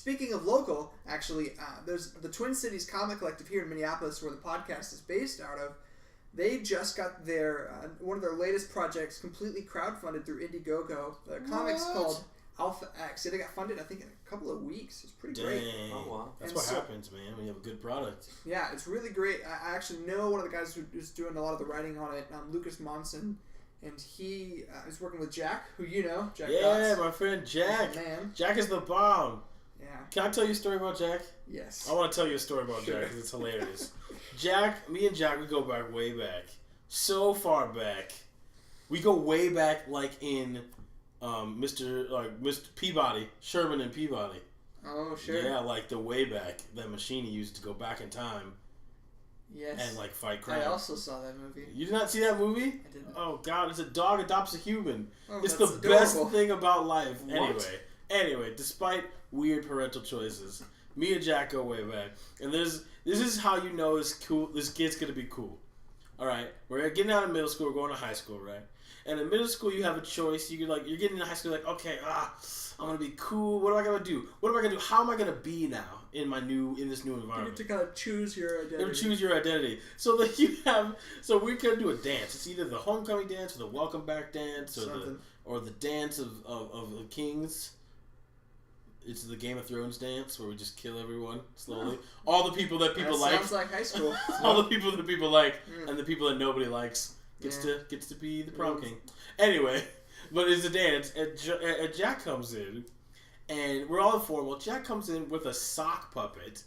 speaking of local, actually, there's the Twin Cities Comic Collective here in Minneapolis, where the podcast is based out of. They just got their one of their latest projects completely crowdfunded through Indiegogo. The comic's called Alpha X. Yeah, they got funded, I think, in a couple of weeks. It's pretty great. Oh, wow. That's what happens, man, when you have a good product. Yeah, it's really great. I actually know one of the guys who's doing a lot of the writing on it, Lucas Monson. And he is working with Jack, who you know. Jack yeah, my friend Jack. Man. Jack is the bomb. Yeah. Can I tell you a story about Jack? Yes. I want to tell you a story about Jack because it's hilarious. Me and Jack, we go back way back. So far back. We go way back like in Mr. Peabody, Sherman and Peabody. Oh, sure. Yeah, like the way back. That machine he used to go back in time. Yes. And like fight crime. I also saw that movie. You did not see that movie? I didn't. Oh God, it's a dog adopts a human. Oh, it's the adorable. best thing about life. What? Anyway, despite weird parental choices, me and Jack go way back. And this is how you know this kid's gonna be cool. Alright? We're getting out of middle school, we're going to high school, right? And in middle school you have a choice. You're getting into high school like, okay, I'm gonna be cool. What am I gonna do? How am I gonna be now in this new environment? You need to kind of choose your identity. You choose your identity. So we're gonna do a dance. It's either the homecoming dance or the welcome back dance or the dance of the kings. It's the Game of Thrones dance where we just kill everyone slowly. Oh. All the people that people like. Sounds like high school. All the people that people like and the people that nobody likes gets to be the prom king. Anyway, but it's a dance and Jack comes in and we're all informal. Jack comes in with a sock puppet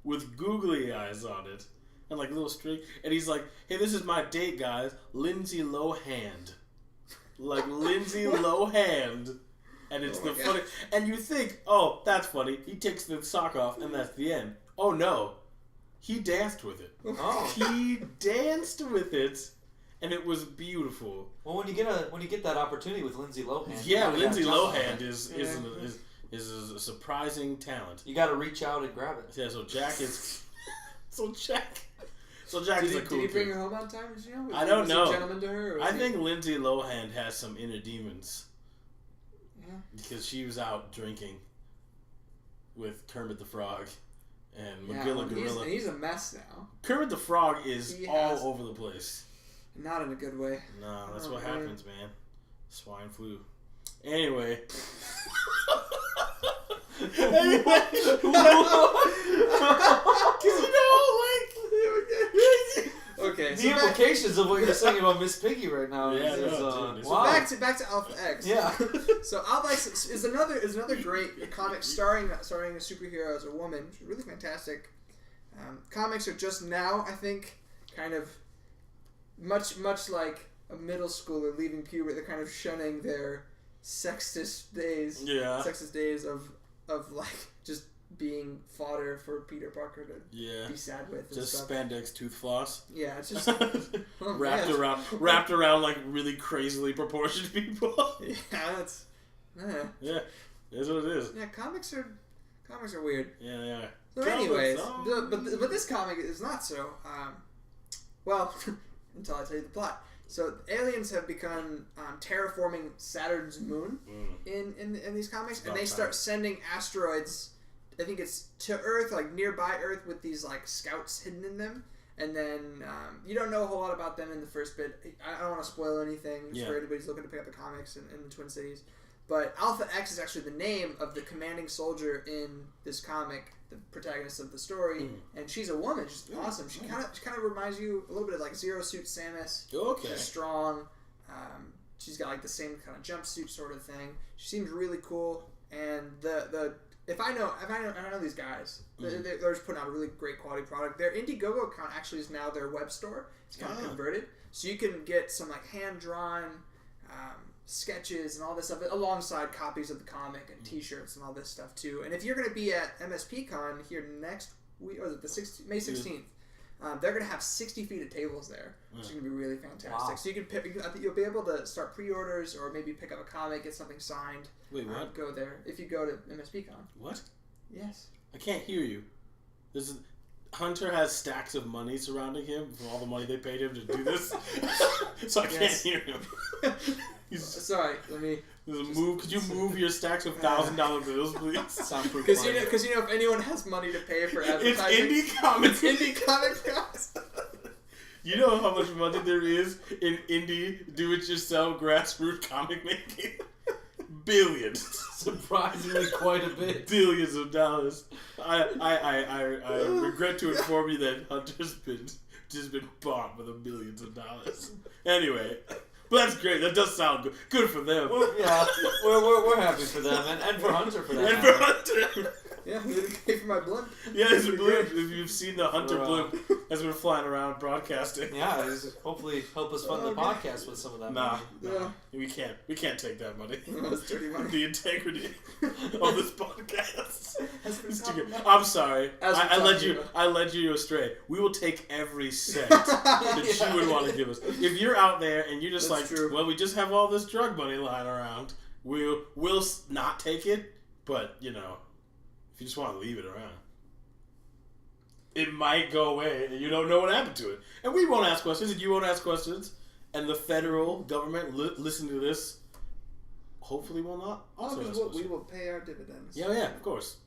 with googly eyes on it and like a little string, and he's like, "Hey, this is my date, guys. Lindsay Lohan." Like Lindsay Lohan. And it's the funny, and you think, oh, that's funny. He takes the sock off, and that's the end. Oh no, he danced with it. Oh, he danced with it, and it was beautiful. Well, when you get that opportunity with Lindsay Lohan, yeah, Lindsay Lohan is a surprising talent. You got to reach out and grab it. Yeah, so Jack is Jack is a cool Did he bring kid. her home on time? Did you know? I don't know. Was he a gentleman to her? I think Lindsay Lohan has some inner demons. Yeah. Because she was out drinking with Kermit the Frog and Yeah, Magilla Gorilla. He's a mess now. Kermit the Frog is all over the place. Not in a good way. No, that's what happens, man. Swine flu. Anyway. Okay, the implications of what you're saying about Miss Piggy right now wow. So back to Alpha X. Yeah. So Alpha X is another great comic starring a superhero as a woman. It's really fantastic. Comics are just now, I think, kind of much like a middle schooler leaving puberty. They're kind of shunning their sexist days. Yeah. Sexist days of like just being fodder for Peter Parker to be sad with. Just stuff. spandex tooth floss. Yeah, it's just wrapped around like really crazily proportioned people. Yeah, that's what it is. Yeah, comics are weird. Yeah, they are. So, anyways, but this comic is not so. Well, until I tell you the plot. So aliens have begun terraforming Saturn's moon in these comics, and they start sending asteroids. I think it's to Earth, like nearby Earth, with these like scouts hidden in them. And then you don't know a whole lot about them in the first bit. I don't want to spoil anything for anybody who's looking to pick up the comics in the Twin Cities. But Alpha X is actually the name of the commanding soldier in this comic, the protagonist of the story, and she's a woman. She's awesome. She kind of reminds you a little bit of like Zero Suit Samus. Okay. She's strong. She's got like the same kind of jumpsuit sort of thing. She seems really cool. And if I know these guys, they're just putting out a really great quality product. Their Indiegogo account actually is now their web store. It's kind of converted, so you can get some like hand drawn sketches and all this stuff alongside copies of the comic and T-shirts and all this stuff too. And if you're going to be at MSPCon here next week, or May 16th, they're going to have 60 feet of tables there, which is going to be really fantastic. Wow. So you can you'll be able to start pre-orders or maybe pick up a comic, get something signed. Wait, what? Go there if you go to MSPCon. What? Yes. I can't hear you. Hunter has stacks of money surrounding him from all the money they paid him to do this, so I can't hear him. Sorry, let me. Could you move your stacks of $1,000 bills, please? Soundproof. Because if anyone has money to pay for It's advertising, indie comics. indie comic guys. You know how much money there is in indie, do-it-yourself, grassroots comic making? Billions. Surprisingly, quite a bit. Billions of dollars. I regret to inform you that Hunter's just been bought with billions of dollars. Anyway, but that's great. That does sound good. Good for them. We're happy for them and for Hunter for that. And for Hunter. Yeah, we didn't pay for my blimp. Yeah, it's a blimp. If you've seen the Hunter blimp, has been flying around broadcasting. Yeah, hopefully help us fund the podcast with some of that money. Nah, we can't take that money. That's dirty money. The integrity of this podcast. It's too good. I'm sorry. I I led you astray. We will take every cent that you would want to give us. If you're out there and you're just That's like, true. well, we just have all this drug money lying around, we'll not take it. But if you just want to leave it around, it might go away, and you don't know what happened to it. And we won't ask questions, and you won't ask questions, and the federal government listening to this hopefully will not also ask questions. We will pay our dividends. Yeah, of course.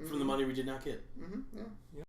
From the money we did not get. Mm-hmm, yeah.